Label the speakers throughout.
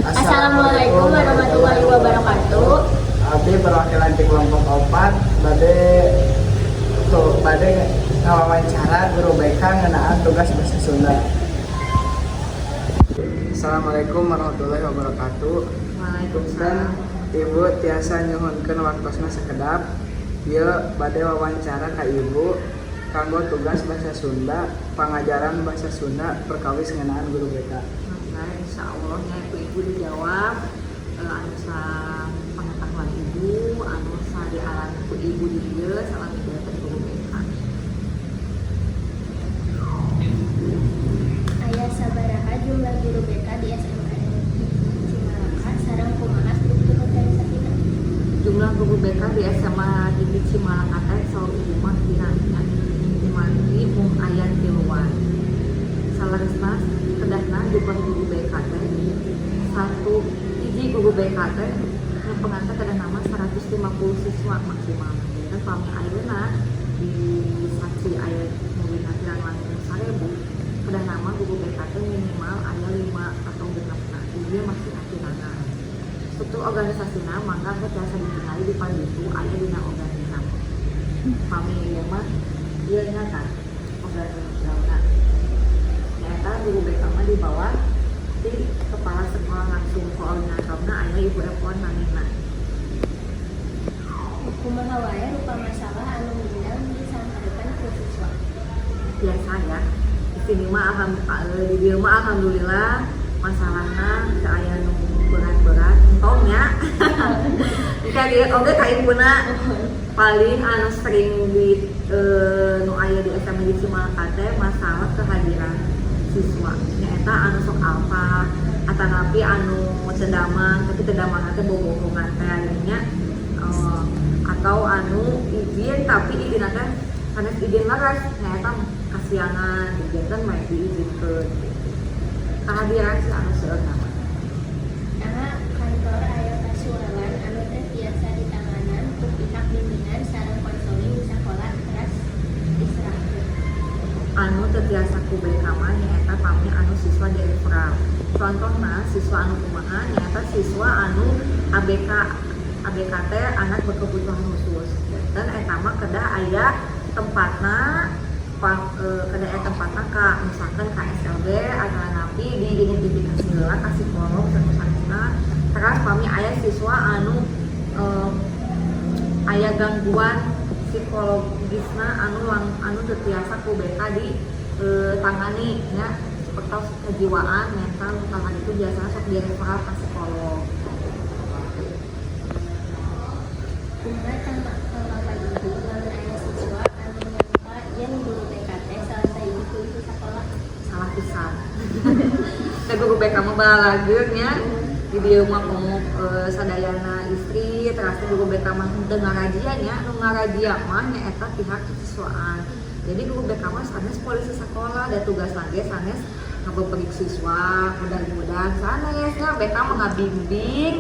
Speaker 1: Assalamualaikum warahmatullahi wabarakatuh.
Speaker 2: Abdi perwakilan di kelompok 4 bade ngawawancara guru BK ngenaan tugas bahasa Sunda. Assalamualaikum warahmatullahi wabarakatuh.
Speaker 1: Waalaikumsalam.
Speaker 2: Ibu tiasa nyuhunkeun waktosna sakedap. Ieu bade wawancara ka Ibu kanggo tugas bahasa Sunda, pangajaran bahasa Sunda perkawis ngenaan guru BK.
Speaker 1: Nah, insya Allah ibu dijawab anu sa pengetahuan ibu, anu sa dialan ku ibu di dieu salami dia teh guru BK.
Speaker 3: Aya sabaraha jumlah guru BK di SMA Cimalaka sareng kumaha struktur organisasina?
Speaker 1: Jumlah guru BK di SMA di Cimalaka teh saur ibu mah kiranya dimani mung aya tiluan. Salaresna kedahna jumlah guru BK teh satu hiji guru BK teh nu pengantar kada nama 150 siswa maksimal. Dan pami ayeuna di saksi aya mulina pirang langkung 1000 kada nama guru BK teh minimal aya 5 atau 6. Ieu masih akirangan. Struktur organisasina mangga tiasa ditinggali di paditu aya dina organisasi. Pami ieu mah ieu nyata organisasinya. Nyata guru BK mah di bawah di kepala sekolah langsung koordinatorna aya Ibu Epon namina.
Speaker 3: Kumaha wae rupa masalah anu mindang disampaikan ke siswa?
Speaker 1: Biasa ya. Di sini mah di dieu mah alhamdulillah masalahna teu aya nu berat-berat entongnya. Jika dia oge ka ibuna paling anu sering di nu aya di SMA di Cimalaka teh masalah kehadiran siswa. Nyaeta anu sok alfa atanapi anu tedamang tapi tedamang teh bobogohan teh nya atau anu izin tapi izin teh sanes izin laras nyaeta kasiangan izin kan mah diizinkeun. Kehadiran si anu seueur nama.
Speaker 3: Nah, kantor aya kasualan anu teh tiasa ditanganan ku pihak bimbingan sareng konseling di sakola teras diserahkeun.
Speaker 1: Anu tetiasa ku BK mah nyaeta pami anu siswa di Efra. Contohna siswa anu kumaha nyaeta siswa anu ABK teh anak berkebutuhan khusus. Dan eta mah kedah aya tempatna kedah aya tempatna ka misalkan ka SLB atau napi diidentifikasi heula ka psikolog sanesna. Terus pami aya siswa anu aya gangguan psikologisna anu teu tiasa ku BK di tangani nya seperti kejiwaan mental tangan itu biasanya sok direferal ke psikolog.
Speaker 3: Kumaha tanggapan ibu lamun aya siswa anu nyangka yen guru BK teh salah saeuti ku ibu sakola?
Speaker 1: Salah pisan. Teh guru BK mah balageun nya. Di dieu mah komo sadayana istri terus guru BK mah teu ngarajia nya, nu ngarajia mah nyaeta pihak siswaan. Jadi guru BK mah sanes polisi sekolah dan tugas lagi sanes ngabeberik siswa, mudah-mudahan sanes nya BK mah ngabimbing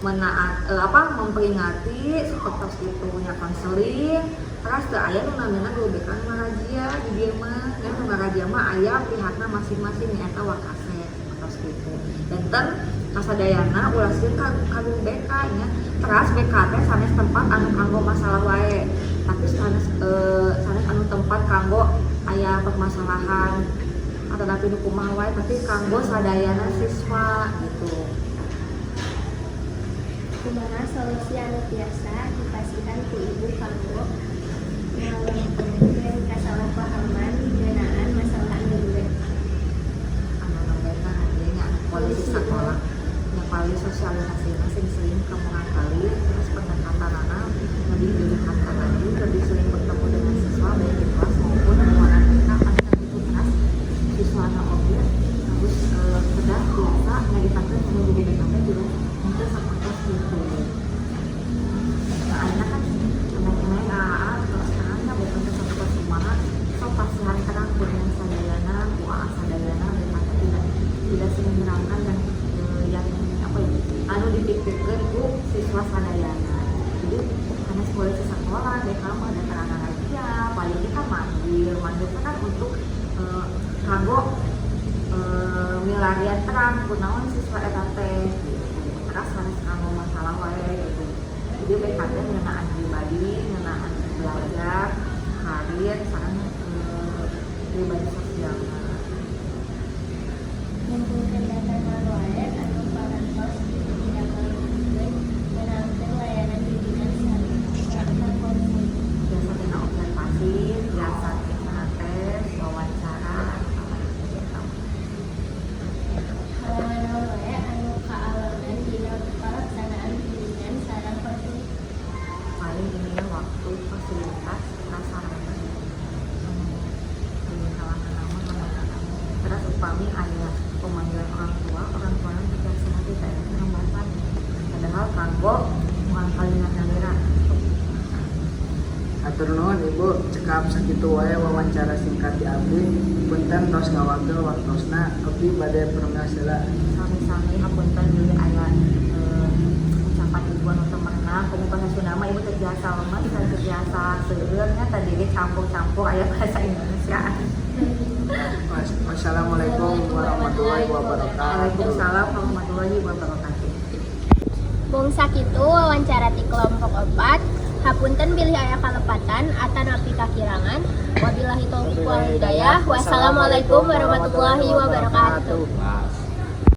Speaker 1: menaat memperingati seperti itu nya konseling. Terus teu aya nu namina guru BK ngarajia di dieu mah, nya nu ngarajia mah aya pihakna masing-masing nyaeta wakase seperti itu. Dan kasadayana ulaskeun ka guru BK nya. Teras BK teh sanes tempat anu kanggo masalah wae. Tapi sanes anu tempat kanggo aya permasalahan atau tapi nu kumaha wae tapi kanggo sadayana siswa gitu.
Speaker 3: Kumaha solusi anu tiasa dipasihan ku ibu kanggo ngalengkeun kasalahpahaman ngeunaan masalah anu duwe?
Speaker 1: Anu nambahna hadinya polisi sekolah yang paling sosialisasi sering kemungkinan kali terus pendekatanana lebih didekatkan lagi lebih sering bertemu dengan siswa baik di kelas maupun di luar mereka pada itu keras siswa anak objek harus sudah biasa ngedekatkan dengan guru BK juga untuk sama kelas gitu. Anak kan anak-anak AA terus sekarang kan bukan satu kelas semangat so pasihan terang dengan sadayana buah sadayana BK tidak sering menerangkan dan yang apa ya anu dipikirkan itu siswa sadayana. Jadi karena sekolah sekolah mereka mah ada terangan aja paling kita manggil kan untuk kanggo milarian terang kunaon siswa eta teh teh ngeunaan pribadi, ngeunaan belajar, karir, sareng pribadi sosial.
Speaker 3: Ngumpulkeun data wae anu parantos tidak melibatkeun ngeunangkeun layanan bimbingan sarta konseling.
Speaker 1: Biasa tina observasi, biasa tina tes, wawancara,
Speaker 3: Halangan wae anu kaalaman dina pelaksanaan bimbingan sareng konseling.
Speaker 1: paling ini waktu, fasilitas, prasarana, halangan nama, halangan. Terus upami aya pemanggilan orang tua yang tidak sehat kita yang hambatan. Padahal kanggo ngangkalina kamera.
Speaker 2: Atur nuhun Ibu, cekap sakitu wae wawancara singkat di abdi. Punten tos ngawakil waktosna abdi bade permiasela.
Speaker 1: Sami-sami hapunten deui aya ucapan ibu anu teu meunang komo bahasa Sunda mah ibu teu biasa mah teu biasa seueur nya tadi ge campur-campur aya bahasa Indonesia.
Speaker 2: Wassalamualaikum warahmatullahi wabarakatuh.
Speaker 1: Waalaikumsalam warahmatullahi wabarakatuh.
Speaker 3: Mung sakitu wawancara ti kelompok 4. Hapunten bilih aya kalepatan atanapi kakirangan. Wabillahi taufiq wal hidayah. Wassalamualaikum warahmatullahi wabarakatuh.